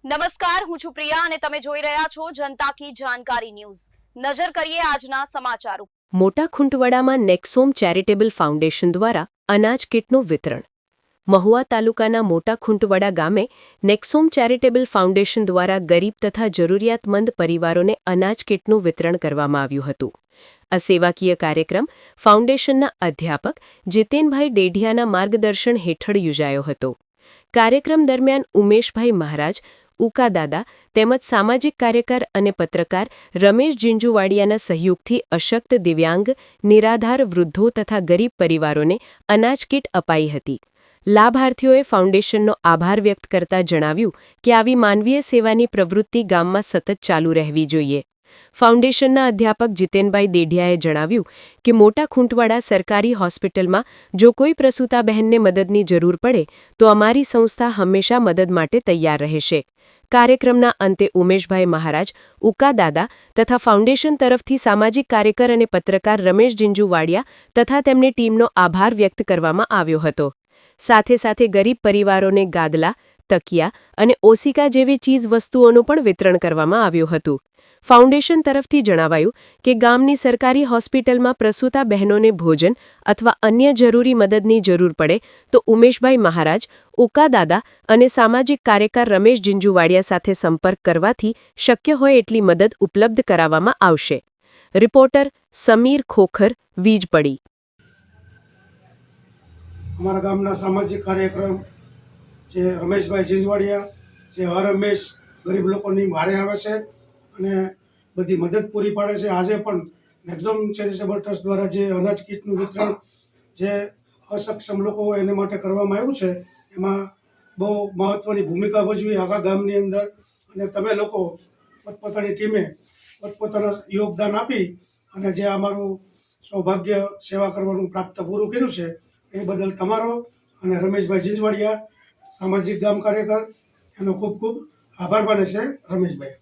નમસ્કાર, હું છું પ્રિયા અને તમે જોઈ રહ્યા છો જનતા કી જાણકારી ન્યૂઝ। નજર કરીએ આજના સમાચારો। મોટા ખુંટવાડામાં નેક્સોમ ચેરિટેબલ ફાઉન્ડેશન દ્વારા અનાજ કીટનું વિતરણ। મહુવા તાલુકાના મોટા ખુંટવાડા ગામે નેક્સોમ ચેરિટેબલ ફાઉન્ડેશન દ્વારા ગરીબ તથા જરૂરિયાતમંદ પરિવારોને અનાજ કીટનું વિતરણ કરવામાં આવ્યું હતું। આ સેવાકીય કાર્યક્રમ ફાઉન્ડેશનના અધ્યાપક જીતેનભાઈ ડેઢિયાના માર્ગદર્શન હેઠળ યોજાયો હતો। કાર્યક્રમ દરમિયાન ઉમેશભાઈ મહારાજ, ઉકાદાદા તેમજ સામાજિક કાર્યકર અને પત્રકાર રમેશ જીંજુવાડિયાના સહયોગથી અશક્ત, દિવ્યાંગ, નિરાધાર વૃદ્ધો તથા ગરીબ પરિવારોને અનાજ કીટ અપાઈ હતી। લાભાર્થીઓએ ફાઉન્ડેશનનો આભાર વ્યક્ત કરતા જણાવ્યું કે આવી માનવીય સેવાની પ્રવૃત્તિ ગામમાં સતત ચાલુ રહેવી જોઈએ। ફાઉન્ડેશનના અધ્યાપક જીતેનભાઈ દેઢિયાએ જણાવ્યું કે મોટા ખુંટવાડા સરકારી હોસ્પિટલમાં જો કોઈ પ્રસૂતા બહેનને મદદની જરૂર પડે તો અમારી સંસ્થા હંમેશા મદદ માટે તૈયાર રહેશે। કાર્યક્રમના અંતે ઉમેશભાઈ મહારાજ, ઉકાદાદા તથા ફાઉન્ડેશન તરફથી સામાજિક કાર્યકર અને પત્રકાર રમેશ જીંજુવાડિયા તથા તેમની ટીમનો આભાર વ્યક્ત કરવામાં આવ્યો હતો। સાથે સાથે ગરીબ પરિવારોને ગાદલા, તકિયા અને ઓસિકા જેવી ચીજ વસ્તુઓનું પણ વિતરણ કરવામાં આવ્યું હતું। ફાઉન્ડેશન તરફથી જણાવાયું કે ગામની સરકારી હોસ્પિટલમાં પ્રસૂતા બહેનોને ભોજન અથવા અન્ય જરૂરી મદદની જરૂર પડે તો ઉમેશભાઈ મહારાજ, ઉકાદાદા અને સામાજિક કાર્યકર રમેશ જીંજુવાડિયા સાથે સંપર્ક કરવાથી શક્ય હોય એટલી મદદ ઉપલબ્ધ કરાવવામાં આવશે। રિપોર્ટર સમીર ખોખર, વીજપડી। અમારા ગામના સામાજિક કાર્યક્રમ જે રમેશભાઈ જીંજવાડિયા જે હરહંમેશ ગરીબ લોકોની વારે આવે છે અને બધી મદદ પૂરી પાડે છે। આજે પણ નેક્સોમ ચેરિટેબલ ટ્રસ્ટ દ્વારા જે અનાજ કીટનું વિતરણ જે અસક્ષમ લોકો હોય એને માટે કરવામાં આવ્યું છે, એમાં બહુ મહત્ત્વની ભૂમિકા ભજવી આખા ગામની અંદર। અને તમે લોકો પોતપોતાની ટીમે પોતપોતાનું યોગદાન આપી અને જે અમારું સૌભાગ્ય સેવા કરવાનું પ્રાપ્ત પૂરું કર્યું છે એ બદલ તમારો અને રમેશભાઈ જીંજવાડિયા સામાજિક ગામ કાર્યકર એનો ખૂબ ખૂબ આભાર માને છે રમેશભાઈ।